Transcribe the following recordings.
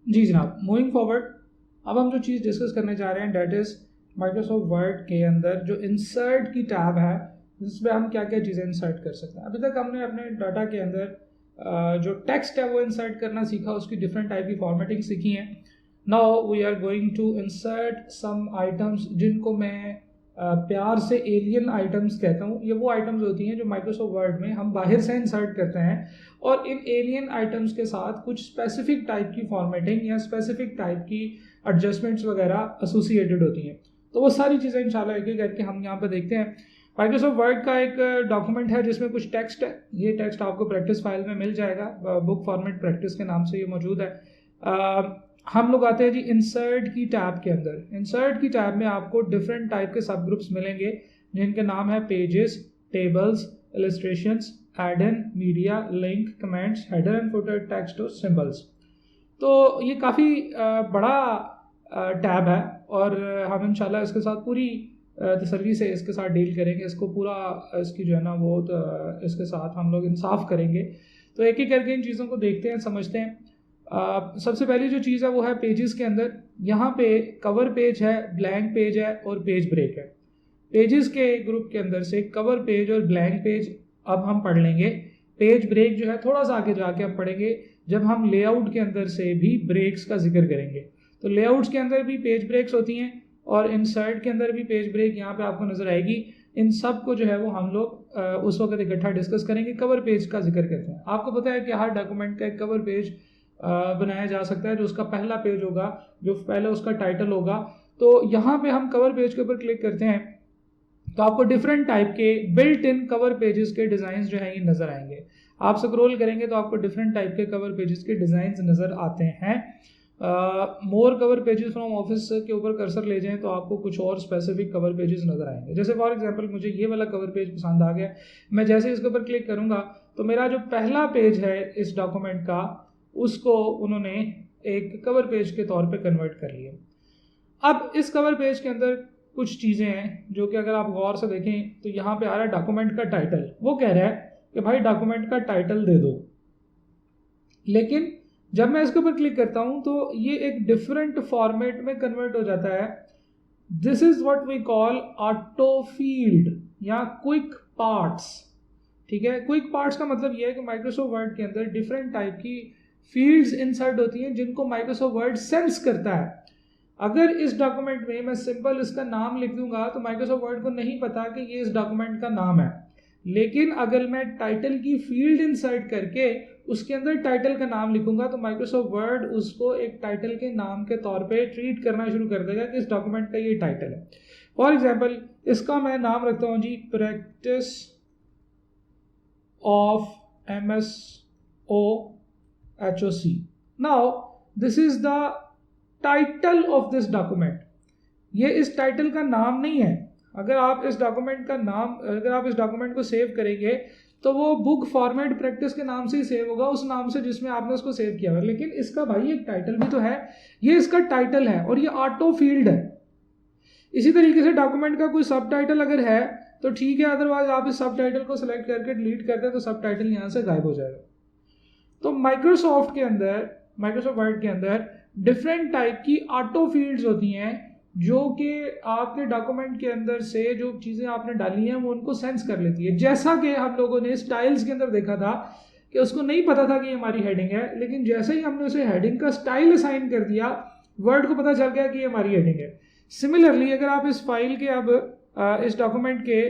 जी जनाब, moving forward, अब हम जो चीज़ डिस्कस करने जा रहे हैं डेट इज़ माइक्रोसॉफ्ट वर्ड के अंदर जो इंसर्ट की टैब है जिसमें हम क्या क्या चीज़ें इंसर्ट कर सकते हैं। अभी तक हमने अपने डाटा के अंदर जो टेक्स्ट है वो इंसर्ट करना सीखा, उसकी डिफरेंट टाइप की फॉर्मेटिंग सीखी है। Now we are going to insert some items जिनको मैं प्यार से एलियन आइटम्स कहता हूँ। ये वो आइटम्स होती हैं जो माइक्रोसॉफ्ट वर्ड में हम बाहर से इंसर्ट करते हैं और इन एलियन आइटम्स के साथ कुछ स्पेसिफिक टाइप की फॉर्मेटिंग या स्पेसिफिक टाइप की एडजस्टमेंट्स वगैरह एसोसिएटेड होती हैं। तो वो सारी चीज़ें इंशाल्लाह एक एक करके हम यहाँ पर देखते हैं। माइक्रोसॉफ्ट वर्ड का एक डॉक्यूमेंट है जिसमें कुछ टेक्स्ट है। ये टेक्स्ट आपको प्रैक्टिस फाइल में मिल जाएगा, बुक फॉर्मेट प्रैक्टिस के नाम से ये मौजूद है। हम लोग आते हैं जी इंसर्ट की टैब के अंदर। इंसर्ट की टैब में आपको डिफरेंट टाइप के सब ग्रुप्स मिलेंगे जिनके नाम है pages, tables, illustrations, add in, media, link, comments, header and footer, text और सिंबल्स। तो ये काफ़ी बड़ा टैब है और हम इंशाल्लाह इसके साथ पूरी तसल्ली से इसके साथ डील करेंगे। इसको पूरा इसकी जो है ना वो इसके साथ हम लोग इंसाफ करेंगे। तो एक एक करके इन चीज़ों को देखते हैं, समझते हैं। सबसे पहली जो चीज़ है वो है पेजेस के अंदर। यहाँ पे कवर पेज है, ब्लैंक पेज है और पेज ब्रेक है। पेजेस के ग्रुप के अंदर से कवर पेज और ब्लैंक पेज अब हम पढ़ लेंगे। पेज ब्रेक जो है थोड़ा सा आगे जाके हम पढ़ेंगे जब हम लेआउट के अंदर से भी ब्रेक्स का जिक्र करेंगे। तो लेआउट्स के अंदर भी पेज ब्रेक्स होती हैं और इंसर्ट के अंदर भी पेज ब्रेक यहाँ पे आपको नजर आएगी। इन सब को जो है वो हम लोग उस वक्त इकट्ठा डिस्कस करेंगे। कवर पेज का जिक्र करते हैं। आपको पता है कि हर डॉक्यूमेंट का एक कवर पेज बनाया जा सकता है जो उसका पहला पेज होगा, जो पहले उसका टाइटल होगा। तो यहाँ पे हम कवर पेज के ऊपर क्लिक करते हैं तो आपको डिफरेंट टाइप के बिल्ट इन कवर पेजेस के डिज़ाइन जो हैं ये नज़र आएंगे। आप स्क्रॉल करेंगे तो आपको डिफरेंट टाइप के कवर पेजेस के डिज़ाइन नज़र आते हैं। मोर कवर पेजेस फ्रॉम ऑफिस के ऊपर कर्सर ले जाएं तो आपको कुछ और स्पेसिफिक कवर पेजेस नज़र आएंगे। जैसे फॉर एग्जांपल मुझे ये वाला कवर पेज पसंद आ गया, मैं जैसे इसके ऊपर क्लिक करूँगा तो मेरा जो पहला पेज है इस डॉक्यूमेंट का उसको उन्होंने एक कवर पेज के तौर पे कन्वर्ट कर लिया। अब इस कवर पेज के अंदर कुछ चीज़ें हैं जो कि अगर आप गौर से देखें तो यहाँ पे आ रहा है डॉक्यूमेंट का टाइटल। वो कह रहा है कि भाई डॉक्यूमेंट का टाइटल दे दो, लेकिन जब मैं इसके ऊपर क्लिक करता हूँ तो ये एक डिफरेंट फॉर्मेट में कन्वर्ट हो जाता है। This is what we call auto field या क्विक पार्ट्स। ठीक है, क्विक पार्ट्स का मतलब ये है कि माइक्रोसॉफ्ट वर्ड के अंदर डिफरेंट टाइप की फील्ड्स इंसर्ट होती हैं जिनको माइक्रोसॉफ्ट वर्ड सेंस करता है। अगर इस डॉक्यूमेंट में मैं सिंपल इसका नाम लिख दूंगा तो माइक्रोसॉफ्ट वर्ड को नहीं पता कि ये इस डॉक्यूमेंट का नाम है, लेकिन अगर मैं टाइटल की फील्ड इंसर्ट करके उसके अंदर टाइटल का नाम लिखूंगा तो माइक्रोसॉफ्ट वर्ड उसको एक टाइटल के नाम के तौर पे ट्रीट करना शुरू कर देगा कि इस डॉक्यूमेंट का ये टाइटल है। फॉर एग्जाम्पल इसका मैं नाम रखता हूँ जी practice of MSOHOC। Now this is the title of this document. ये इस टाइटल का नाम नहीं है। अगर आप इस डॉक्यूमेंट को सेव करेंगे तो वो बुक फॉर्मेट प्रैक्टिस के नाम से ही सेव होगा, उस नाम से जिसमें आपने उसको सेव किया हुआ। लेकिन इसका भाई एक टाइटल भी तो है, ये इसका टाइटल है और ये ऑटो फील्ड है। इसी तरीके से डॉक्यूमेंट का कोई सब टाइटल अगर है तो ठीक है, अदरवाइज आप इस सब टाइटल को सिलेक्ट करके डिलीट करते हैं तो सब टाइटल यहाँ से गायब हो जाएगा। तो माइक्रोसॉफ्ट वर्ड के अंदर डिफरेंट टाइप की ऑटो फील्ड्स होती हैं जो कि आपके डॉक्यूमेंट के अंदर से जो चीज़ें आपने डाली हैं वो उनको सेंस कर लेती है। जैसा कि हम लोगों ने स्टाइल्स के अंदर देखा था कि उसको नहीं पता था कि ये हमारी हेडिंग है, लेकिन जैसे ही हमने उसे हेडिंग का स्टाइल असाइन कर दिया वर्ड को पता चल गया कि ये हमारी हेडिंग है। सिमिलरली अगर आप इस फाइल के इस डॉक्यूमेंट के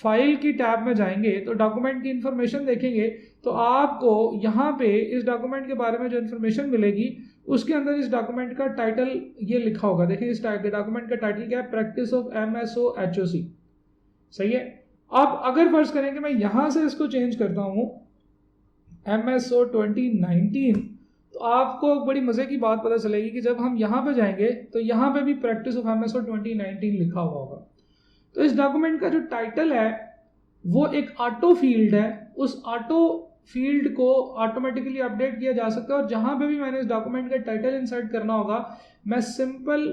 फाइल की टैब में जाएंगे तो डॉक्यूमेंट की इंफॉर्मेशन देखेंगे तो आपको यहाँ पे इस डॉक्यूमेंट के बारे में जो इन्फॉर्मेशन मिलेगी उसके अंदर इस डॉक्यूमेंट का टाइटल ये लिखा होगा। देखिए इस डॉक्यूमेंट का टाइटल क्या है, प्रैक्टिस ऑफ MSOHOC। सही है। अब अगर फर्ज करें कि मैं यहाँ से इसको चेंज करता हूँ MSO 2019 तो आपको बड़ी मजे की बात पता चलेगी कि जब हम यहाँ पे जाएंगे तो यहाँ पे भी प्रैक्टिस ऑफ MSO 2019 लिखा हुआ होगा। तो इस डॉक्यूमेंट का जो टाइटल है वो एक ऑटो फील्ड है। उस ऑटो फील्ड को ऑटोमेटिकली अपडेट किया जा सकता है और जहां पे भी मैंने इस डॉक्यूमेंट का टाइटल इंसर्ट करना होगा मैं सिंपल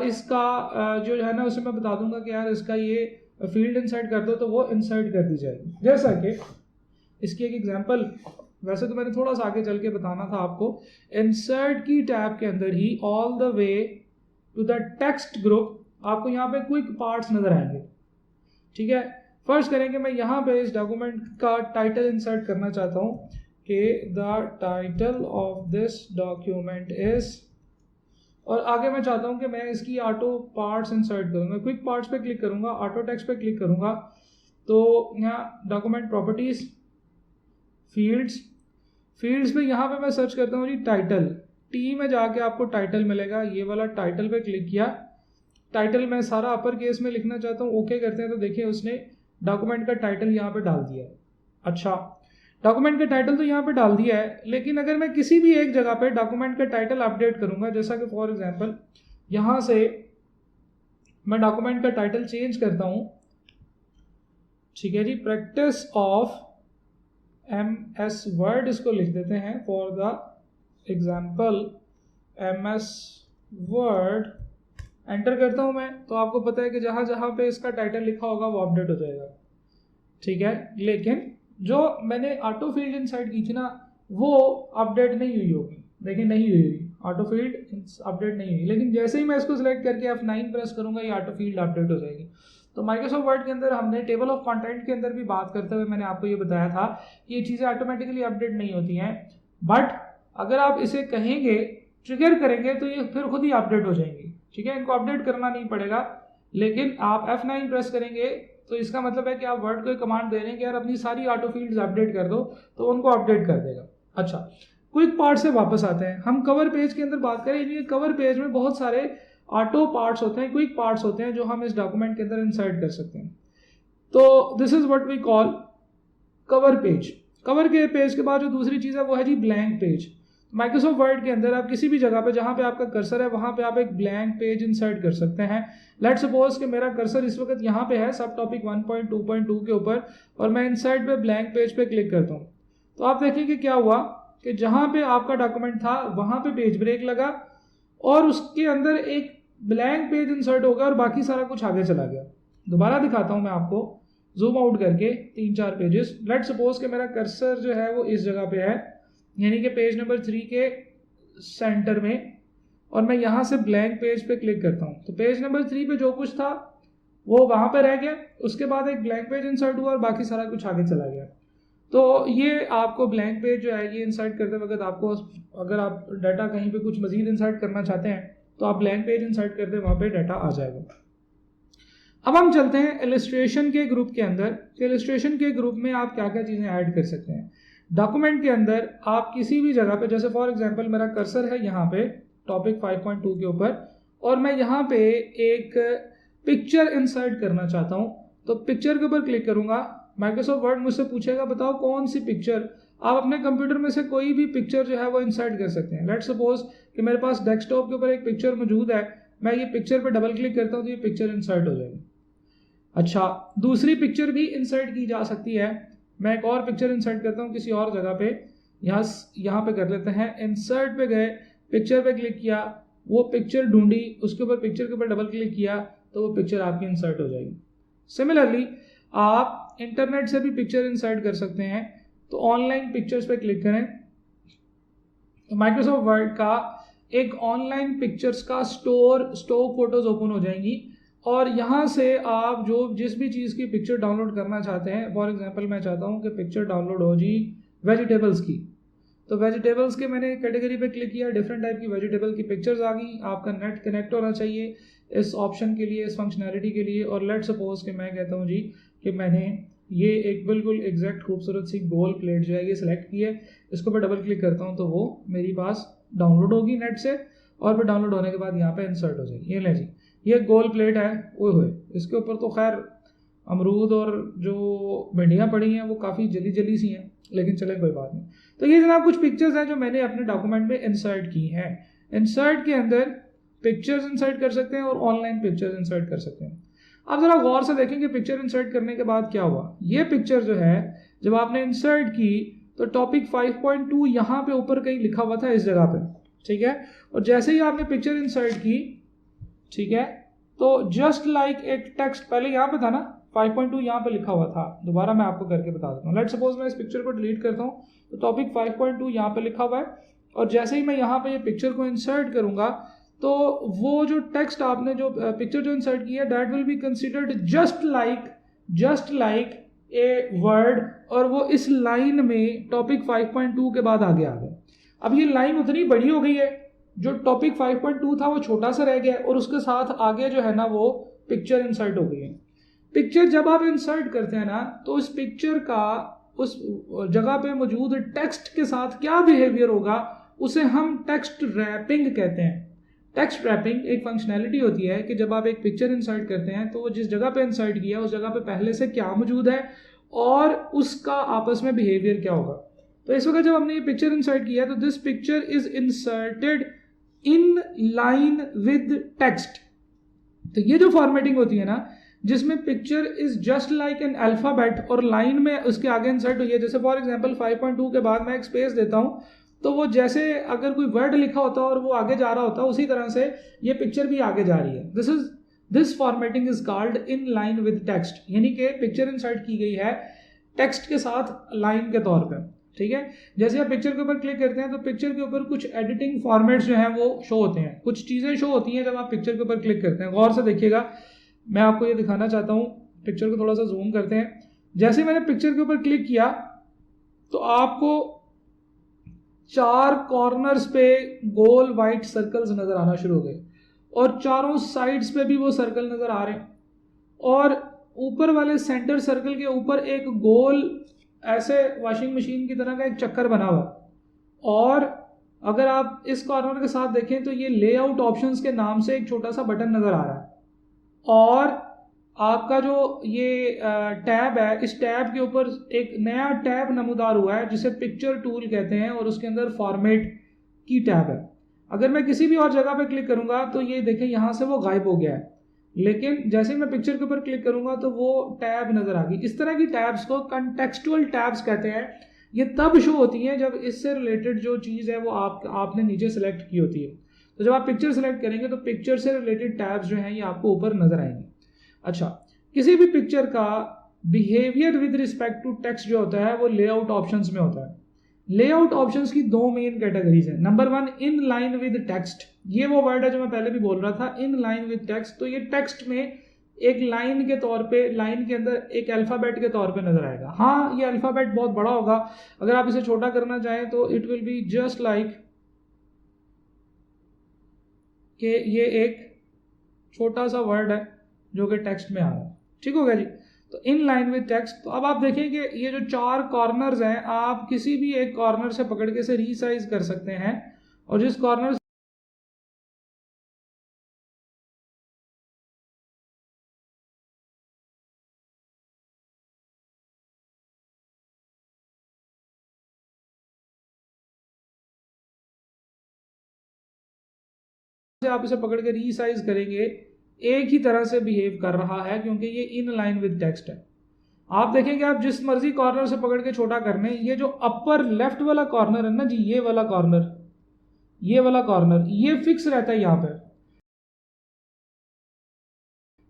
इसका जो है ना उसे मैं बता दूंगा कि यार इसका ये फील्ड इंसर्ट कर दो तो वो इंसर्ट कर दी जाएगी। जैसा कि इसकी एक एग्जांपल वैसे तो मैंने थोड़ा सा आगे चल के बताना था आपको। इंसर्ट की टैब के अंदर ही all the way to the text group आपको यहाँ पे क्विक पार्ट्स नजर आएंगे, ठीक है। फर्स्ट करेंगे, मैं यहाँ पे इस डॉक्यूमेंट का टाइटल इंसर्ट करना चाहता हूँ कि the title of this document is, और आगे मैं चाहता हूँ कि मैं इसकी ऑटो पार्ट्स इंसर्ट करूँगा। क्विक पार्ट्स पे क्लिक करूँगा, ऑटो टेक्स्ट पे क्लिक करूँगा, तो यहाँ डॉक्यूमेंट प्रॉपर्टीज, फील्ड्स पे यहाँ पे मैं सर्च करता हूँ जी टाइटल, टी में जाके आपको टाइटल मिलेगा, ये वाला टाइटल पे क्लिक किया। टाइटल मैं सारा अपर केस में लिखना चाहता हूँ, ओके करते हैं तो देखिए उसने डॉक्यूमेंट का टाइटल यहाँ पे डाल दिया है। अच्छा, डॉक्यूमेंट का टाइटल तो यहाँ पे डाल दिया है, लेकिन अगर मैं किसी भी एक जगह पे डॉक्यूमेंट का टाइटल अपडेट करूँगा, जैसा कि फॉर एग्जांपल यहाँ से मैं डॉक्यूमेंट का टाइटल चेंज करता हूँ, ठीक है जी, प्रैक्टिस ऑफ MS वर्ड इसको लिख देते हैं for the example MS word, enter करता हूँ मैं, तो आपको पता है कि जहाँ जहाँ पे इसका टाइटल लिखा होगा वो अपडेट हो जाएगा, ठीक है। लेकिन जो मैंने ऑटो फील्ड इंसर्ट की थी ना, वो अपडेट नहीं हुई होगी, देखिए नहीं हुई होगी, ऑटो फील्ड अपडेट नहीं हुई, लेकिन जैसे ही मैं इसको सिलेक्ट करके F9 प्रेस करूँगा ये ऑटो फील्ड अपडेट हो जाएगी। तो माइक्रोसॉफ्ट वर्ड के अंदर हमने टेबल ऑफ कंटेंट के अंदर भी बात करते हुए मैंने आपको ये बताया था कि ये चीज़ें ऑटोमेटिकली अपडेट नहीं होती हैं, बट अगर आप इसे कहेंगे, ट्रिगर करेंगे, तो ये फिर खुद ही अपडेट हो जाएंगी, ठीक है। इनको अपडेट करना नहीं पड़ेगा, लेकिन आप F9 प्रेस करेंगे तो इसका मतलब है कि आप वर्ड को एक कमांड दे रहे हैं कि यार अपनी सारी ऑटो फील्ड्स अपडेट कर दो, तो उनको अपडेट कर देगा। अच्छा, क्विक पार्ट से वापस आते हैं, हम कवर पेज के अंदर बात करें। ये कवर पेज में बहुत सारे ऑटो पार्ट्स होते हैं, क्विक पार्ट्स होते हैं जो हम इस डॉक्यूमेंट के अंदर इंसर्ट कर सकते हैं। तो this is what we call cover page. Cover के पेज के बाद जो दूसरी चीज़ है वो है जी ब्लैंक पेज। माइक्रोसॉफ्ट वर्ड के अंदर आप किसी भी जगह पे जहाँ पे आपका कर्सर है वहाँ पे आप एक ब्लैंक पेज इंसर्ट कर सकते हैं। लेट्स सपोज कि मेरा कर्सर इस वक्त यहाँ पे है सब टॉपिक 1.2.2 के ऊपर, और मैं इंसर्ट पे ब्लैंक पेज पे क्लिक करता हूँ, तो आप देखेंगे क्या हुआ कि जहाँ पे आपका डॉक्यूमेंट था वहाँ पे पेज ब्रेक लगा और उसके अंदर एक ब्लैंक पेज इंसर्ट हो गया और बाकी सारा कुछ आगे चला गया। दोबारा दिखाता हूँ मैं आपको जूम आउट करके 3-4 पेजेस। लेट्स सपोज कि मेरा कर्सर जो है वो इस जगह पे है, यानी कि पेज नंबर 3 के सेंटर में, और मैं यहाँ से ब्लैंक पेज पे क्लिक करता हूँ, तो पेज नंबर 3 पे जो कुछ था वो वहाँ पे रह गया, उसके बाद एक ब्लैंक पेज इंसर्ट हुआ और बाकी सारा कुछ आगे चला गया। तो ये आपको ब्लैंक पेज जो है ये इंसर्ट करते वक्त आपको, अगर आप डाटा कहीं पे कुछ मजीद इंसर्ट करना चाहते हैं तो आप ब्लैंक पेज इंसर्ट करते हैं, वहाँ पे डाटा आ जाएगा। अब हम चलते हैं इलस्ट्रेशन के ग्रुप के अंदर। इलस्ट्रेशन के ग्रुप में आप क्या क्या चीज़ें ऐड कर सकते हैं डॉक्यूमेंट के अंदर। आप किसी भी जगह पे, जैसे फॉर एग्जांपल मेरा कर्सर है यहाँ पे टॉपिक 5.2 के ऊपर, और मैं यहाँ पे एक पिक्चर इंसर्ट करना चाहता हूँ, तो पिक्चर के ऊपर क्लिक करूँगा। माइक्रोसॉफ्ट वर्ड मुझसे पूछेगा बताओ कौन सी पिक्चर, आप अपने कंप्यूटर में से कोई भी पिक्चर जो है वो इंसर्ट कर सकते हैं। लेट्स सपोज कि मेरे पास डेस्कटॉप के ऊपर एक पिक्चर मौजूद है, मैं ये पिक्चर पे डबल क्लिक करता हूँ तो ये पिक्चर इंसर्ट हो जाएगी। अच्छा, दूसरी पिक्चर भी इंसर्ट की जा सकती है। मैं एक और पिक्चर इंसर्ट करता हूँ किसी और जगह पे, यहाँ पे कर लेते हैं, इंसर्ट पे गए, पिक्चर पे क्लिक किया, वो पिक्चर ढूंढी, उसके ऊपर पिक्चर के ऊपर डबल क्लिक किया तो वो पिक्चर आपकी इंसर्ट हो जाएगी। सिमिलरली आप इंटरनेट से भी पिक्चर इंसर्ट कर सकते हैं, तो ऑनलाइन पिक्चर्स पे क्लिक करें, तो माइक्रोसॉफ्ट वर्ड का एक ऑनलाइन पिक्चर्स का स्टॉक फोटोज ओपन हो जाएंगी, और यहाँ से आप जो जिस भी चीज़ की पिक्चर डाउनलोड करना चाहते हैं, फॉर एग्जांपल मैं चाहता हूँ कि पिक्चर डाउनलोड हो जी वेजिटेबल्स की, तो वेजिटेबल्स के मैंने कैटेगरी पे क्लिक किया, डिफरेंट टाइप की वेजिटेबल की पिक्चर्स आ गई। आपका नेट कनेक्ट होना चाहिए इस ऑप्शन के लिए, इस फंक्शनैलिटी के लिए। और लेट्स सपोज कि मैं कहता हूँ जी कि मैंने ये एक बिल्कुल एग्जैक्ट खूबसूरत सी गोल प्लेट जो है ये सिलेक्ट की है, इसको मैं डबल क्लिक करता हूँ तो वो मेरी पास डाउनलोड होगी नेट से, और फिर डाउनलोड होने के बाद यहाँ पे इंसर्ट हो जाएगी। ये ले जी, ये गोल प्लेट है, ओए होए, इसके ऊपर तो खैर अमरूद और जो भिंडियाँ पड़ी हैं वो काफ़ी जली जली सी हैं, लेकिन चले कोई बात नहीं। तो ये जनाब कुछ पिक्चर्स हैं जो मैंने अपने डॉक्यूमेंट में इंसर्ट की हैं। इंसर्ट के अंदर पिक्चर्स इंसर्ट कर सकते हैं और ऑनलाइन पिक्चर्स इंसर्ट कर सकते हैं। आप ज़रा गौर से देखेंगे पिक्चर इंसर्ट करने के बाद क्या हुआ। ये पिक्चर जो है जब आपने इंसर्ट की तो टॉपिक 5.2 यहाँ पे ऊपर कहीं लिखा हुआ था इस जगह पे, ठीक है, और जैसे ही आपने पिक्चर इंसर्ट की, ठीक है, तो जस्ट लाइक एक टेक्स्ट पहले यहाँ पे था ना 5.2 यहाँ पे लिखा हुआ था, दोबारा मैं आपको करके बता देता हूँ। लेट सपोज मैं इस पिक्चर को डिलीट करता हूँ, तो टॉपिक 5.2 यहाँ पे लिखा हुआ है, और जैसे ही मैं यहाँ पे ये पिक्चर को इंसर्ट करूँगा तो वो जो टेक्स्ट आपने जो पिक्चर जो इंसर्ट की है that will be considered just like a word, और वो इस लाइन में टॉपिक 5.2 के बाद आगे आ गया। अब ये लाइन उतनी बड़ी हो गई है, जो टॉपिक 5.2 था वो छोटा सा रह गया, और उसके साथ आगे जो है ना वो पिक्चर इंसर्ट हो गई है। पिक्चर जब आप इंसर्ट करते हैं ना, तो उस पिक्चर का उस जगह पे मौजूद टेक्स्ट के साथ क्या बिहेवियर होगा, उसे हम टेक्स्ट रैपिंग कहते हैं। टेक्स्ट रैपिंग एक फंक्शनैलिटी होती है कि जब आप एक पिक्चर इंसर्ट करते हैं तो वो जिस जगह पे इंसर्ट किया उस जगह पे पहले से क्या मौजूद है और उसका आपस में बिहेवियर क्या होगा। तो इस वक्त जब हमने ये पिक्चर इंसर्ट किया तो this picture is inserted in line with text. तो ये जो फॉर्मेटिंग होती है ना, जिसमें picture is just like an alphabet और लाइन में उसके आगे इंसर्ट हुई है, जैसे फॉर एग्जांपल 5.2 के बाद मैं एक स्पेस देता हूँ तो वो जैसे अगर कोई वर्ड लिखा होता है और वो आगे जा रहा होता है, उसी तरह से ये पिक्चर भी आगे जा रही है। This formatting is called in line with text, यानी कि पिक्चर इंसर्ट की गई है टेक्स्ट के साथ लाइन के तौर पे। ठीक है, जैसे आप पिक्चर के ऊपर क्लिक करते हैं तो पिक्चर के ऊपर कुछ एडिटिंग फॉर्मेट्स जो हैं वो शो होते हैं, कुछ चीज़ें शो होती हैं जब आप पिक्चर के ऊपर क्लिक करते हैं। गौर से देखिएगा, मैं आपको ये दिखाना चाहता हूँ, पिक्चर को थोड़ा सा जूम करते हैं। जैसे मैंने पिक्चर के ऊपर क्लिक किया तो आपको 4 कॉर्नर्स पे गोल वाइट सर्कल्स नजर आना शुरू हो गए, और चारों साइड्स पे भी वो सर्कल नजर आ रहे हैं, और ऊपर वाले सेंटर सर्कल के ऊपर एक गोल ऐसे वॉशिंग मशीन की तरह का एक चक्कर बना हुआ। और अगर आप इस कॉर्नर के साथ देखें तो ये लेआउट ऑप्शंस के नाम से एक छोटा सा बटन नजर आ रहा है, और आपका जो ये टैब है, इस टैब के ऊपर एक नया टैब नमूदार हुआ है जिसे पिक्चर टूल कहते हैं, और उसके अंदर फॉर्मेट की टैब है। अगर मैं किसी भी और जगह पे क्लिक करूंगा तो ये देखें यहाँ से वो गायब हो गया है, लेकिन जैसे ही मैं पिक्चर के ऊपर क्लिक करूंगा तो वो टैब नजर आ गई। इस तरह की टैब्स को कंटेक्सचुअल टैब्स कहते हैं। ये तब शो होती हैं जब इससे रिलेटेड जो चीज़ है वो आपने नीचे सेलेक्ट की होती है। तो जब आप पिक्चर सेलेक्ट करेंगे तो पिक्चर से रिलेटेड टैब्स जो हैं ये आपको ऊपर नजर आएंगे। अच्छा, किसी भी पिक्चर का behaviour with respect to text जो होता है वो लेआउट ऑप्शंस में होता है। लेआउट ऑप्शंस की 2 मेन कैटेगरीज है। Number 1 in line with text, ये वो वर्ड है जो मैं पहले भी बोल रहा था, इन लाइन विद टेक्स्ट। तो ये टेक्स्ट में एक लाइन के तौर पे, लाइन के अंदर एक अल्फाबेट के तौर पे नजर आएगा। हाँ, ये अल्फाबेट बहुत बड़ा होगा, अगर आप इसे छोटा करना चाहें तो it will be just like कि ये एक छोटा सा वर्ड है जो कि टेक्स्ट में आ रहा है। ठीक हो गया जी। तो इन लाइन विद टेक्स्ट। तो अब आप देखें कि ये जो 4 कॉर्नर्स हैं, आप किसी भी एक कॉर्नर से पकड़ के इसे रीसाइज कर सकते हैं, और जिस कॉर्नर से आप इसे पकड़ के रीसाइज करेंगे, एक ही तरह से बिहेव कर रहा है, क्योंकि ये इन लाइन विद टेक्स्ट है। आप देखेंगे आप जिस मर्जी कॉर्नर से पकड़ के छोटा करने, ये जो अपर लेफ्ट वाला कॉर्नर है ना जी, ये वाला कॉर्नर ये फिक्स रहता है यहाँ पे।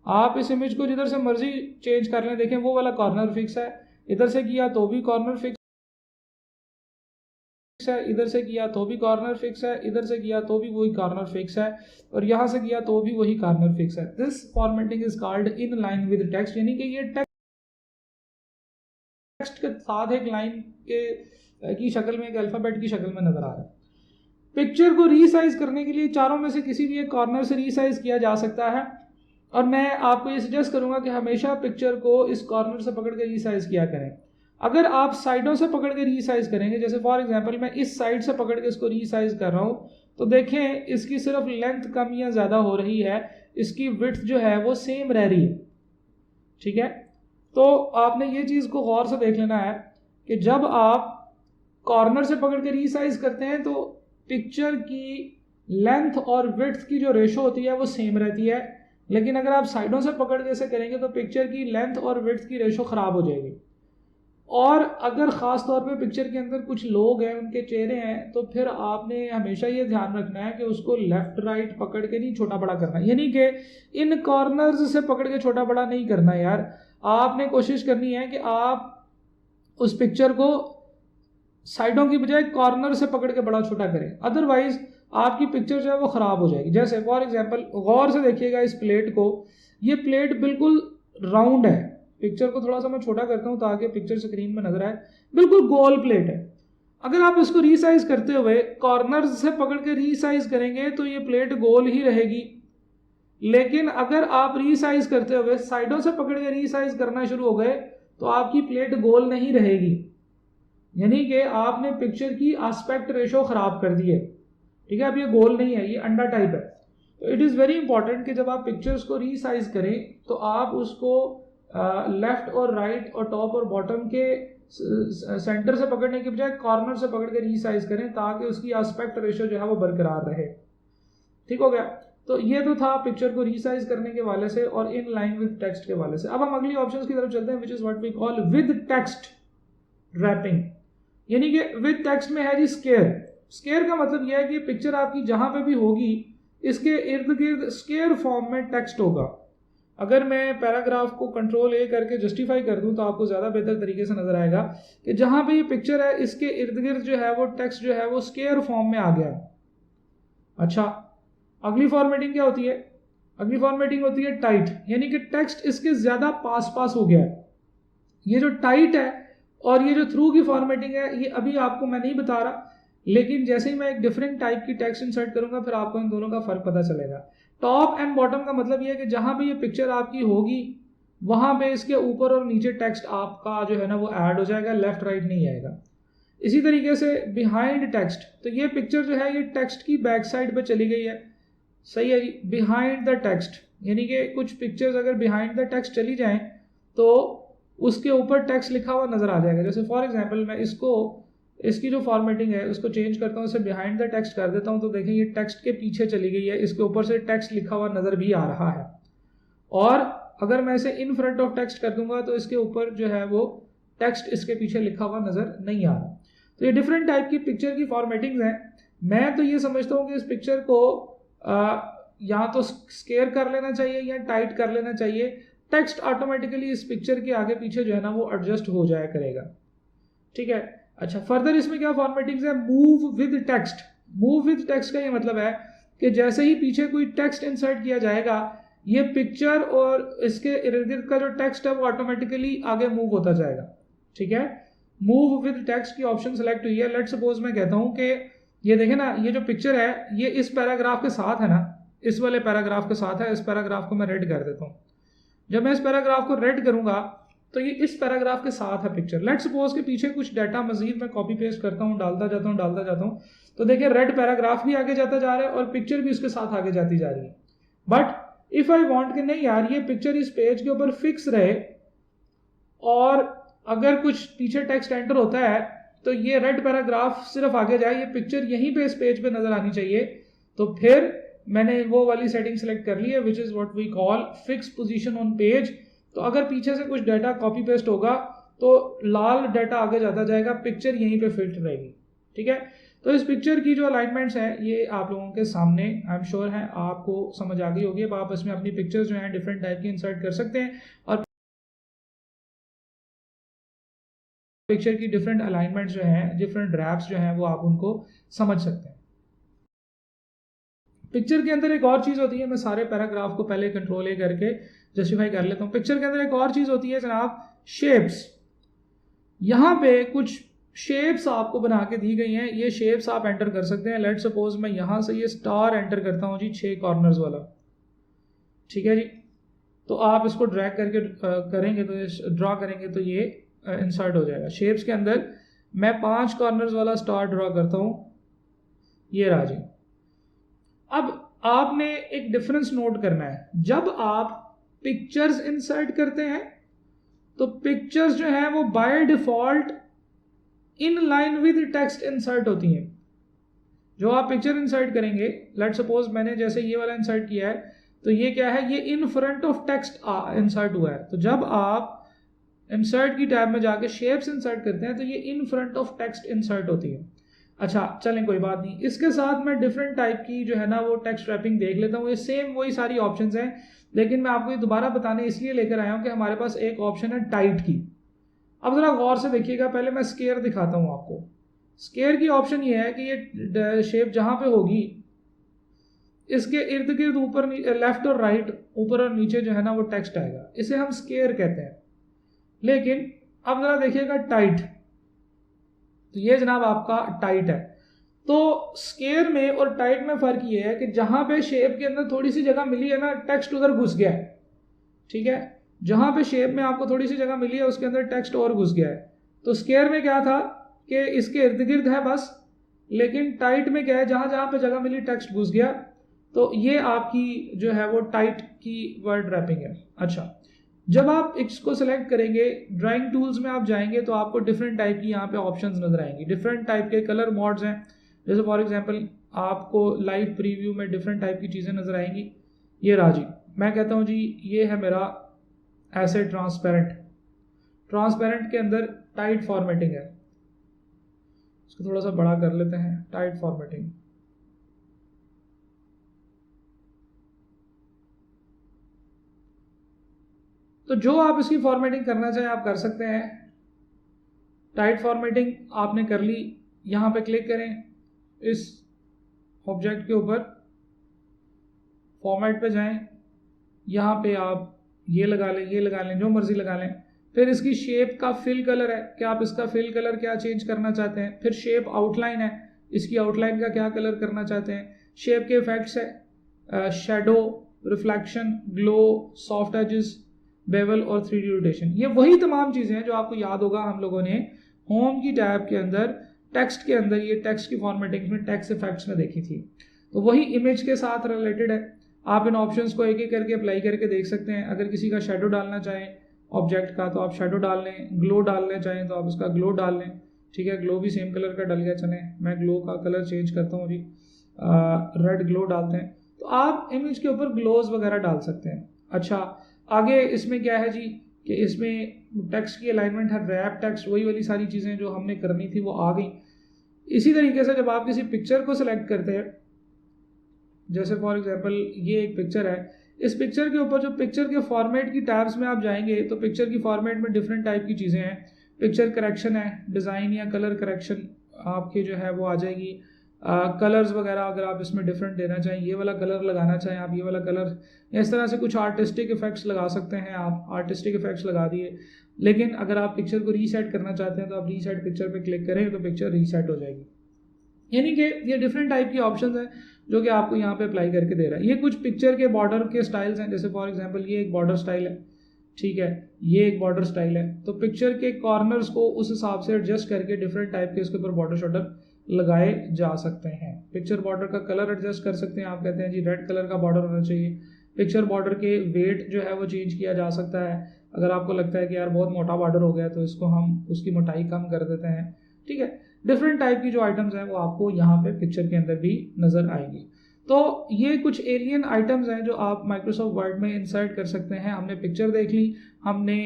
आप इस इमेज को जिधर से मर्जी चेंज कर लें, देखें वो वाला कॉर्नर फिक्स है, इधर से किया तो भी कॉर्नर फिक्स है, इधर से किया तो भी कॉर्नर फिक्स है, इधर से किया तो भी वही कॉर्नर फिक्स है, और यहां से किया तो भी वही कॉर्नर फिक्स है। This formatting is called in line with text, यानी कि ये टेक्स्ट के साथ एक लाइन की शक्ल में, एक अल्फाबेट की शक्ल में नजर आ रहा है। पिक्चर को रीसाइज करने के लिए चारों में से किसी भी एक कॉर्नर से रीसाइज किया जा सकता है, और मैं आपको ये सजेस्ट करूंगा कि हमेशा पिक्चर को इस कॉर्नर से पकड़ के रीसाइज किया करें। अगर आप साइडों से पकड़ के रीसाइज करेंगे, जैसे फॉर एग्जांपल मैं इस साइड से पकड़ के इसको रीसाइज कर रहा हूं, तो देखें इसकी सिर्फ लेंथ कम या ज़्यादा हो रही है, इसकी विड्थ जो है वो सेम रह रही है। ठीक है, तो आपने ये चीज़ को गौर से देख लेना है कि जब आप कॉर्नर से पकड़ के रीसाइज करते हैं तो पिक्चर की लेंथ और विड्थ की जो रेशो होती है वो सेम रहती है, लेकिन अगर आप साइडों से पकड़ के इसे करेंगे तो पिक्चर की लेंथ और विड्थ की रेशो ख़राब हो जाएगी। और अगर ख़ास तौर पे पिक्चर के अंदर कुछ लोग हैं, उनके चेहरे हैं, तो फिर आपने हमेशा ये ध्यान रखना है कि उसको लेफ़्ट राइट पकड़ के नहीं छोटा बड़ा करना, यानी कि इन कॉर्नर्स से पकड़ के छोटा बड़ा नहीं करना यार। आपने कोशिश करनी है कि आप उस पिक्चर को साइडों की बजाय कॉर्नर से पकड़ के बड़ा छोटा करें, अदरवाइज आपकी पिक्चर जो है वो ख़राब हो जाएगी। जैसे फॉर एग्जांपल गौर से देखिएगा इस प्लेट को, ये प्लेट बिल्कुल राउंड है। पिक्चर को थोड़ा सा मैं छोटा करता हूँ ताकि पिक्चर स्क्रीन में नजर आए, बिल्कुल गोल प्लेट है। अगर आप इसको रीसाइज करते हुए कॉर्नर्स से पकड़ के रीसाइज करेंगे तो ये प्लेट गोल ही रहेगी, लेकिन अगर आप रीसाइज करते हुए साइडों से पकड़ के रीसाइज करना शुरू हो गए तो आपकी प्लेट गोल नहीं रहेगी, यानी कि आपने पिक्चर की एस्पेक्ट रेशो खराब कर दी है। ठीक है, अब ये गोल नहीं है, ये अंडा टाइप है। तो इट इज़ वेरी इंपॉर्टेंट कि जब आप पिक्चर्स को रीसाइज करें तो आप उसको लेफ्ट और राइट और टॉप और बॉटम के सेंटर से पकड़ने के बजाय कॉर्नर से पकड़ के रीसाइज करें ताकि उसकी एस्पेक्ट रेशो जो है वो बरकरार रहे। ठीक हो गया। तो ये तो था पिक्चर को रीसाइज करने के वाले से और इन लाइन विद टेक्स्ट के वाले से। अब हम अगली ऑप्शंस की तरफ चलते हैं, which is what we call with text wrapping, यानी कि विद टेक्स्ट में है जी स्केयर। स्केयर का मतलब यह है कि पिक्चर आपकी जहां पे भी होगी इसके इर्द गिर्द स्केयर फॉर्म में टेक्स्ट होगा। अगर मैं पैराग्राफ को कंट्रोल ए करके जस्टिफाई कर दूं तो आपको ज़्यादा बेहतर तरीके से नजर आएगा कि जहां पे ये पिक्चर है इसके इर्द गिर्द जो है वो टेक्स्ट जो है वो स्केयर फॉर्म में आ गया है। अच्छा, अगली फॉर्मेटिंग क्या होती है? अगली फॉर्मेटिंग होती है टाइट, यानी कि टेक्स्ट इसके ज़्यादा पास पास हो गया है। ये जो टाइट है और ये जो थ्रू की फॉर्मेटिंग है ये अभी आपको मैं नहीं बता रहा, लेकिन जैसे ही मैं एक डिफरेंट टाइप की टेक्स्ट इंसर्ट करूंगा फिर आपको इन दोनों का फर्क पता चलेगा। टॉप एंड बॉटम का मतलब ये है कि जहां पे ये पिक्चर आपकी होगी वहां पे इसके ऊपर और नीचे टेक्स्ट आपका जो है ना वो ऐड हो जाएगा, लेफ्ट राइट नहीं आएगा। इसी तरीके से बिहाइंड टेक्स्ट, तो ये पिक्चर जो है ये टेक्स्ट की बैक साइड पे चली गई है, सही है जी। बिहाइंड द टेक्स्ट, यानी कि कुछ पिक्चर्स अगर बिहाइंड द टेक्स्ट चली जाएं तो उसके ऊपर टेक्स्ट लिखा हुआ नजर आ जाएगा। जैसे फॉर एग्जांपल मैं इसकी जो फॉर्मेटिंग है उसको चेंज करता हूँ, इसे बिहाइंड द टेक्स्ट कर देता हूँ, तो देखें ये टेक्स्ट के पीछे चली गई है, इसके ऊपर से टेक्स्ट लिखा हुआ नजर भी आ रहा है। और अगर मैं इसे इन फ्रंट ऑफ टेक्स्ट कर दूंगा तो इसके ऊपर जो है वो टेक्स्ट इसके पीछे लिखा हुआ नजर नहीं आ रहा। तो ये डिफरेंट टाइप की पिक्चर की फॉर्मेटिंग है। मैं तो ये समझता हूँ कि इस पिक्चर को या तो स्केयर कर लेना चाहिए या टाइट कर लेना चाहिए। टेक्स्ट ऑटोमेटिकली इस पिक्चर के आगे पीछे जो है ना वो एडजस्ट हो जाया करेगा। ठीक है। अच्छा, फर्दर इसमें क्या फॉर्मेटिंग्स है? Move with text. Move with text का ये मतलब है कि जैसे ही पीछे कोई टेक्स्ट इंसर्ट किया जाएगा ये पिक्चर और इसके इर्द गिर्द का जो टेक्स्ट है वो ऑटोमेटिकली आगे मूव होता जाएगा। ठीक है, मूव विद टेक्स्ट की ऑप्शन सेलेक्ट हुई है। लेट सपोज मैं कहता हूं कि ये देखें ना, ये जो पिक्चर है ये इस पैराग्राफ के साथ है ना, इस वाले पैराग्राफ के साथ है। इस पैराग्राफ को मैं रेड कर देता हूँ। जब मैं इस पैराग्राफ को रेड करूंगा तो ये इस पैराग्राफ के साथ है पिक्चर। लेट सपोज के पीछे कुछ डाटा मजीद मैं कॉपी पेस्ट करता हूँ, डालता जाता हूँ, तो देखिए रेड पैराग्राफ भी आगे जाता जा रहा है और पिक्चर भी उसके साथ आगे जाती जा रही है। बट इफ आई वांट कि नहीं यार ये पिक्चर इस पेज के ऊपर फिक्स रहे और अगर कुछ पीछे टेक्स्ट एंटर होता है तो ये रेड पैराग्राफ सिर्फ आगे जाए, ये पिक्चर यहीं पे इस पेज पे नजर आनी चाहिए, तो फिर मैंने वो वाली सेटिंग सेलेक्ट कर ली है which is what we call fix position on page. तो अगर पीछे से कुछ डाटा कॉपी पेस्ट होगा तो लाल डाटा आगे जाता जाएगा, पिक्चर यहीं पे फिट रहेगी। ठीक है, तो इस पिक्चर की जो अलाइनमेंट्स हैं ये आप लोगों के सामने आई एम श्योर है आपको समझ आ गई होगी। अब आप इसमें अपनी पिक्चर्स जो हैं डिफरेंट टाइप की इंसर्ट कर सकते हैं और पिक्चर की डिफरेंट अलाइनमेंट्स जो हैं, डिफरेंट रैप्स जो हैं वो आप उनको समझ सकते हैं। पिक्चर के अंदर एक और चीज़ होती है, मैं सारे पैराग्राफ को पहले कंट्रोल ए करके जस्टिफाई कर लेता हूँ। पिक्चर के अंदर एक और चीज़ होती है जनाब, शेप्स। यहाँ पे कुछ शेप्स आपको बना के दी गई हैं, ये शेप्स आप एंटर कर सकते हैं। लेट सपोज मैं यहाँ से ये स्टार एंटर करता हूँ जी, 6 कॉर्नर्स वाला। ठीक है जी, तो आप इसको ड्रैग करके करेंगे तो ड्रॉ करेंगे तो ये इंसर्ट हो जाएगा। शेप्स के अंदर मैं 5 कॉर्नर्स वाला स्टार ड्रॉ करता हूँ, ये रहा जी। अब आपने एक डिफरेंस नोट करना है, जब आप पिक्चर्स इंसर्ट करते हैं तो पिक्चर्स जो है वो by default in line with text insert होती हैं। जो आप पिक्चर इंसर्ट करेंगे, लेट सपोज मैंने जैसे ये वाला इंसर्ट किया है तो ये क्या है, ये in front of text insert हुआ है। तो जब आप इंसर्ट की टैब में जाके शेप्स इंसर्ट करते हैं तो ये in front of text insert होती है। अच्छा चलें कोई बात नहीं, इसके साथ मैं डिफरेंट टाइप की जो है ना वो टेक्स्ट रैपिंग देख लेता हूँ। ये सेम वही सारी ऑप्शंस हैं, लेकिन मैं आपको ये दोबारा बताने इसलिए लेकर आया हूँ कि हमारे पास एक ऑप्शन है टाइट की। अब जरा गौर से देखिएगा, पहले मैं स्केयर दिखाता हूँ आपको। स्केयर की ऑप्शन ये है कि ये शेप जहाँ पे होगी इसके इर्द गिर्द ऊपर लेफ्ट और राइट, ऊपर और नीचे जो है ना वो टेक्स्ट आएगा, इसे हम स्केयर कहते हैं। लेकिन अब जरा देखिएगा टाइट, तो ये जनाब आपका टाइट है। तो स्केयर में और टाइट में फर्क ये है कि जहां पे शेप के अंदर थोड़ी सी जगह मिली है ना, टेक्स्ट उधर घुस गया है, ठीक है। जहां पे शेप में आपको थोड़ी सी जगह मिली है उसके अंदर टेक्स्ट और घुस गया है। तो स्केयर में क्या था कि इसके इर्द गिर्द है बस, लेकिन टाइट में क्या है, जहां जहां पे जगह मिली टेक्स्ट घुस गया। तो ये आपकी जो है वो टाइट की वर्ड रैपिंग है। अच्छा, जब आप इसको सेलेक्ट करेंगे, ड्राइंग टूल्स में आप जाएंगे तो आपको डिफरेंट टाइप की यहाँ पे ऑप्शंस नजर आएंगी। डिफरेंट टाइप के कलर मोड्स हैं, जैसे फॉर एग्जांपल आपको लाइव प्रीव्यू में डिफरेंट टाइप की चीज़ें नजर आएंगी। ये रहा जी, मैं कहता हूँ जी ये है मेरा ऐसे ट्रांसपेरेंट। ट्रांसपेरेंट के अंदर टाइट फॉर्मेटिंग है, इसको थोड़ा सा बड़ा कर लेते हैं, टाइट फॉर्मेटिंग। तो जो आप इसकी फॉर्मेटिंग करना चाहें आप कर सकते हैं। टाइट फॉर्मेटिंग आपने कर ली, यहाँ पे क्लिक करें, इस ऑब्जेक्ट के ऊपर फॉर्मेट पे जाएं, यहाँ पे आप ये लगा लें, ये लगा लें, जो मर्जी लगा लें। फिर इसकी शेप का फिल कलर है कि आप इसका फिल कलर क्या चेंज करना चाहते हैं। फिर शेप आउटलाइन है, इसकी आउटलाइन का क्या कलर करना चाहते हैं। शेप के इफेक्ट्स है, shadow, reflection, glow, soft edges, bevel और 3D रोटेशन। ये वही तमाम चीज़ें हैं जो आपको याद होगा हम लोगों ने होम की टैब के अंदर टेक्स्ट के अंदर ये टेक्स्ट की फॉर्मेटिंग में टेक्स्ट इफेक्ट्स में देखी थी। तो वही इमेज के साथ रिलेटेड है। आप इन ऑप्शंस को एक एक करके अप्लाई करके देख सकते हैं। अगर किसी का शेडो डालना चाहें ऑब्जेक्ट का तो आप शेडो डाल लें, ग्लो डालना चाहें तो आप उसका ग्लो डाल लें, ठीक है। ग्लो भी सेम कलर का डल गया, चलें मैं ग्लो का कलर चेंज करता हूँ जी, रेड ग्लो डालते हैं। तो आप इमेज के ऊपर ग्लोज वगैरह डाल सकते हैं। अच्छा, आगे इसमें क्या है जी कि इसमें टेक्स्ट की अलाइनमेंट है, रैप टेक्स्ट, वही वाली सारी चीज़ें जो हमने करनी थी वो आ गई। इसी तरीके से जब आप किसी पिक्चर को सिलेक्ट करते हैं, जैसे फॉर एग्जांपल ये एक पिक्चर है, इस पिक्चर के ऊपर जो पिक्चर के फॉर्मेट की टैब्स में आप जाएंगे तो पिक्चर की फॉर्मेट में डिफरेंट टाइप की चीज़ें हैं। पिक्चर करेक्शन है, डिज़ाइन या कलर करेक्शन आपके जो है वो आ जाएगी। कलर्स वगैरह अगर आप इसमें डिफरेंट देना चाहें, ये वाला कलर लगाना चाहें आप, ये वाला कलर, इस तरह से कुछ आर्टिस्टिक इफेक्ट्स लगा सकते हैं आप। आर्टिस्टिक इफेक्ट्स लगा दिए। लेकिन अगर आप पिक्चर को रीसेट करना चाहते हैं तो आप रीसेट पिक्चर पे क्लिक करें तो पिक्चर रीसेट हो जाएगी। यानी कि ये डिफरेंट टाइप की ऑप्शंस हैं जो कि आपको यहाँ पे अप्लाई करके दे रहा है। ये कुछ पिक्चर के बॉर्डर के स्टाइल्स हैं, जैसे फॉर एग्जांपल ये एक बॉर्डर स्टाइल है, ठीक है, ये एक बॉर्डर स्टाइल है। तो पिक्चर के कॉर्नर्स को उस हिसाब से एडजस्ट करके डिफरेंट टाइप के इसके ऊपर बॉर्डर शॉर्डर लगाए जा सकते हैं। पिक्चर बॉर्डर का कलर एडजस्ट कर सकते हैं, आप कहते हैं जी रेड कलर का बॉर्डर होना चाहिए। पिक्चर बॉर्डर के वेट जो है वो चेंज किया जा सकता है। अगर आपको लगता है कि यार बहुत मोटा बॉर्डर हो गया तो इसको हम उसकी मोटाई कम कर देते हैं, ठीक है। डिफरेंट टाइप की जो आइटम्स हैं वो आपको यहाँ पे पिक्चर के अंदर भी नजर आएंगी। तो ये कुछ एलियन आइटम्स हैं जो आप माइक्रोसॉफ्ट वर्ड में इंसर्ट कर सकते हैं। हमने पिक्चर देख ली, हमने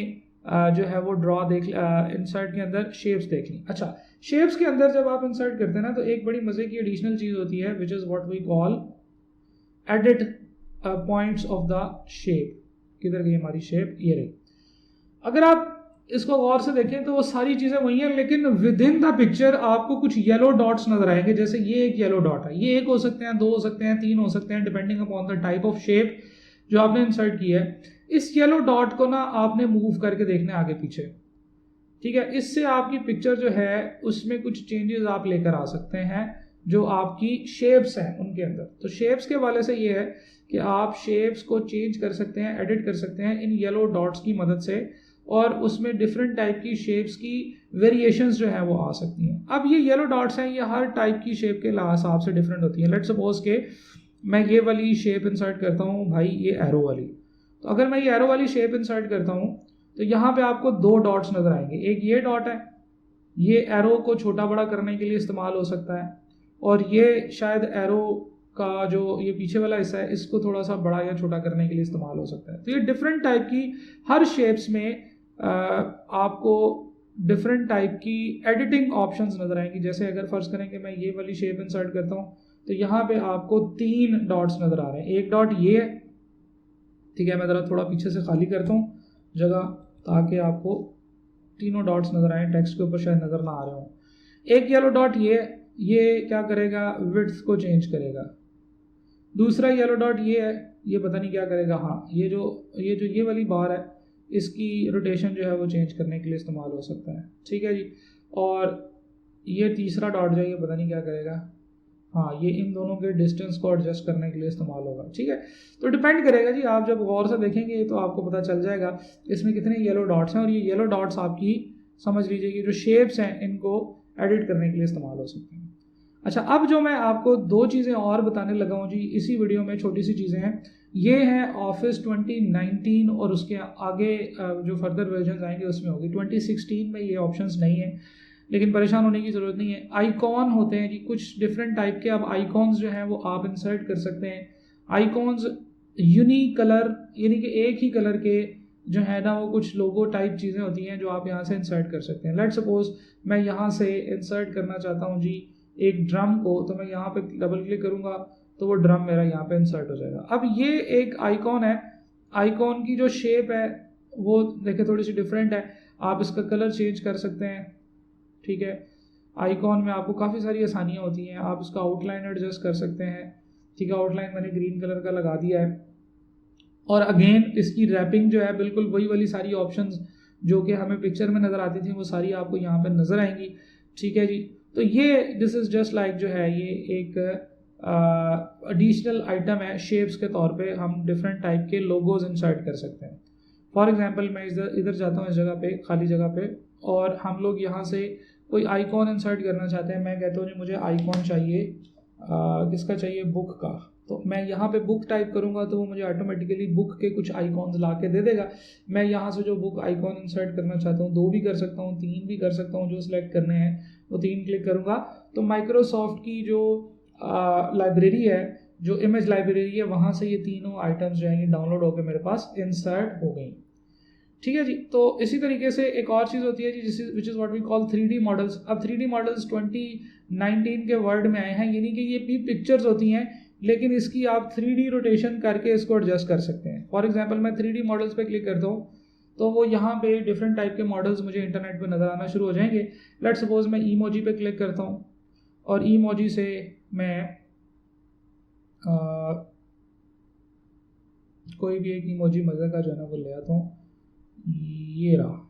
जो है वो ड्रॉ देख इंसर्ट के अंदर शेप्स देख ली। अच्छा, शेप्स के अंदर जब आप इंसर्ट करते हैं ना तो एक बड़ी मजे की एडिशनल चीज होती है which is what we call edit points of the shape. किधर गई हमारी शेप, ये रही। अगर आप इसको गौर से देखें तो वो सारी चीजें वही हैं, लेकिन विद इन द पिक्चर आपको कुछ येलो डॉट्स नजर आएंगे। जैसे ये एक येलो डॉट है, ये एक हो सकते हैं, दो हो सकते हैं, तीन हो सकते हैं, depending upon the type of shape जो आपने इंसर्ट की है। इस येलो डॉट को ना आपने मूव करके देखना है आगे पीछे, ठीक है। इससे आपकी पिक्चर जो है उसमें कुछ चेंजेस आप लेकर आ सकते हैं जो आपकी शेप्स हैं उनके अंदर। तो शेप्स के वाले से ये है कि आप शेप्स को चेंज कर सकते हैं, एडिट कर सकते हैं इन येलो डॉट्स की मदद से, और उसमें डिफरेंट टाइप की शेप्स की वेरिएशंस जो है वो आ सकती हैं। अब ये येलो डॉट्स हैं, ये हर टाइप की शेप के हिसाब से डिफरेंट होती हैं। लेट्स सपोज के मैं ये वाली शेप इंसर्ट करता हूँ भाई, ये एरो वाली। तो अगर मैं ये एरो वाली शेप इंसर्ट करता हूँ तो यहाँ पे आपको दो डॉट्स नजर आएंगे। एक ये डॉट है, ये एरो को छोटा बड़ा करने के लिए इस्तेमाल हो सकता है, और ये शायद एरो का जो ये पीछे वाला हिस्सा है इसको थोड़ा सा बड़ा या छोटा करने के लिए इस्तेमाल हो सकता है। तो ये डिफरेंट टाइप की हर शेप्स में आपको डिफरेंट टाइप की एडिटिंग ऑप्शंस नज़र आएंगी। जैसे अगर फर्ज करें कि मैं ये वाली शेप इंसर्ट करता हूँ तो यहाँ पे आपको 3 डॉट्स नज़र आ रहे हैं। एक डॉट ये है, ठीक है, मैं ज़रा थोड़ा पीछे से खाली करता हूँ जगह ताकि आपको तीनों डॉट्स नज़र आए, टेक्स्ट के ऊपर शायद नज़र ना आ रहे हों। एक येलो डॉट ये क्या करेगा, विड्थ को चेंज करेगा। दूसरा येलो डॉट ये है, ये पता नहीं क्या करेगा, हाँ ये वाली बार है, इसकी रोटेशन जो है वो चेंज करने के लिए इस्तेमाल हो सकता है, ठीक है जी। और ये तीसरा डॉट जो है ये पता नहीं क्या करेगा, हाँ ये इन दोनों के डिस्टेंस को एडजस्ट करने के लिए इस्तेमाल होगा, ठीक है। तो डिपेंड करेगा जी, आप जब गौर से देखेंगे तो आपको पता चल जाएगा इसमें कितने येलो डॉट्स हैं, और ये येलो डॉट्स आपकी समझ लीजिए कि जो शेप्स हैं इनको एडिट करने के लिए इस्तेमाल हो सकते हैं। अच्छा, अब जो मैं आपको 2 चीज़ें और बताने लगा हूँ जी इसी वीडियो में, छोटी सी चीज़ें हैं। ये है ऑफिस 2019 और उसके आगे जो फर्दर वर्जन आएंगे उसमें होगी। 2016 में ये ऑप्शंस नहीं है, लेकिन परेशान होने की ज़रूरत नहीं है। आइकॉन होते हैं जी कुछ डिफरेंट टाइप के, अब आइकॉन्स जो हैं वो आप इंसर्ट कर सकते हैं। आइकॉन्स यूनिक कलर, यानी कि एक ही कलर के जो है ना वो कुछ लोगो टाइप चीज़ें होती हैं जो आप यहाँ से इंसर्ट कर सकते हैं। लेट्स सपोज मैं यहाँ से इंसर्ट करना चाहता हूँ जी एक ड्रम को, तो मैं यहाँ पे डबल क्लिक करूँगा तो वो ड्रम मेरा यहाँ पे इंसर्ट हो जाएगा। अब ये एक आइकॉन है, आइकॉन की जो शेप है वो देखिए थोड़ी सी डिफरेंट है, आप इसका कलर चेंज कर सकते हैं, ठीक है। आइकॉन में आपको काफ़ी सारी आसानियाँ होती हैं, आप इसका आउटलाइन एडजस्ट कर सकते हैं, ठीक है। आउटलाइन मैंने ग्रीन कलर का लगा दिया है, और अगेन इसकी रैपिंग जो है बिल्कुल वही वाली सारी ऑप्शंस जो कि हमें पिक्चर में नज़र आती थी वो सारी आपको यहाँ पर नज़र आएंगी, ठीक है जी। तो ये दिस इज़ जस्ट लाइक जो है ये एक एडिशनल आइटम है, शेप्स के तौर पे हम डिफरेंट टाइप के लोगोज इंसर्ट कर सकते हैं। फॉर एग्जांपल मैं इधर जाता हूँ इस जगह पे, खाली जगह पे, और हम लोग यहाँ से कोई आइकॉन इंसर्ट करना चाहते हैं। मैं कहता हूँ जी मुझे आइकॉन चाहिए, किसका चाहिए, बुक का। तो मैं यहाँ पे बुक टाइप करूँगा तो वो मुझे ऑटोमेटिकली बुक के कुछ आइकॉन्स ला के दे देगा। मैं यहाँ से जो बुक आइकॉन इंसर्ट करना चाहता हूँ 2 भी कर सकता हूँ, 3 भी कर सकता हूँ, जो सिलेक्ट करने हैं वो 3 क्लिक करूँगा तो माइक्रोसॉफ्ट की जो लाइब्रेरी है, जो इमेज लाइब्रेरी है, वहाँ से ये तीनों आइटम्स जो हैं ये डाउनलोड होकर मेरे पास इंसर्ट हो गई, ठीक है जी। तो इसी तरीके से एक और चीज़ होती है जी which is what we call 3D models. अब 3D मॉडल्स 2019 के वर्ड में आए हैं, यानी कि ये भी पिक्चर्स होती हैं लेकिन इसकी आप 3D रोटेशन करके इसको एडजस्ट कर सकते हैं। फॉर एग्जांपल मैं 3D मॉडल्स पे क्लिक करता हूँ तो वो यहाँ पे डिफरेंट टाइप के मॉडल्स मुझे इंटरनेट पे नज़र आना शुरू हो जाएंगे। लेट्स सपोज मैं इमोजी पे क्लिक करता हूँ और इमोजी से मैं कोई भी एक इमोजी मज़े का जो है ना वो ले आता हूँ, ये रहा,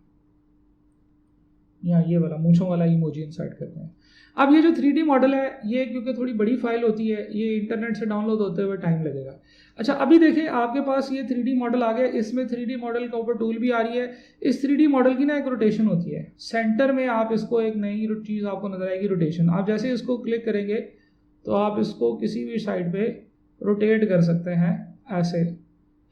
यहाँ ये वाला मूंछों वाला इमोजी इंसर्ट करते हैं। अब ये जो 3D मॉडल है ये क्योंकि थोड़ी बड़ी फाइल होती है, ये इंटरनेट से डाउनलोड होते हुए टाइम लगेगा। अच्छा, अभी देखिए आपके पास ये 3D मॉडल आ गया, इसमें 3D मॉडल के ऊपर टूल भी आ रही है। इस 3D मॉडल की ना एक रोटेशन होती है, सेंटर में आप इसको एक नई चीज़ आपको नजर आएगी, रोटेशन। आप जैसे इसको क्लिक करेंगे तो आप इसको किसी भी साइड पे रोटेट कर सकते हैं ऐसे,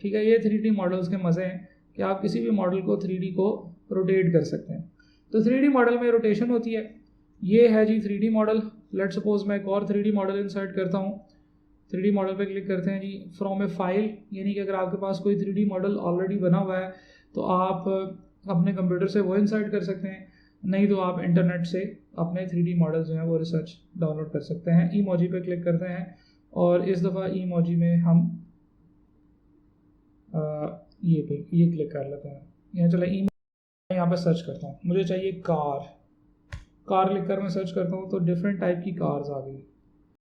ठीक है। ये 3D मॉडल्स के मज़े हैं कि आप किसी भी मॉडल को 3D को रोटेट कर सकते हैं। तो 3D मॉडल में रोटेशन होती है। ये है जी 3D मॉडल। लेट्स सपोज मैं एक और 3D मॉडल इंसर्ट करता हूँ। 3D मॉडल पे क्लिक करते हैं जी, फ्रॉम ए फाइल, यानी कि अगर आपके पास कोई 3D मॉडल ऑलरेडी बना हुआ है तो आप अपने कंप्यूटर से वो इंसर्ट कर सकते हैं, नहीं तो आप इंटरनेट से अपने 3D मॉडल जो हैं वो रिसर्च डाउनलोड कर सकते हैं। इमोजी पे क्लिक करते हैं और इस दफ़ा इमोजी में हम ये क्लिक कर लेते हैं। यहाँ चले यहाँ पे सर्च करता हूँ, मुझे चाहिए कार लिखकर मैं सर्च करता हूँ तो डिफरेंट टाइप की कार्स आ गई।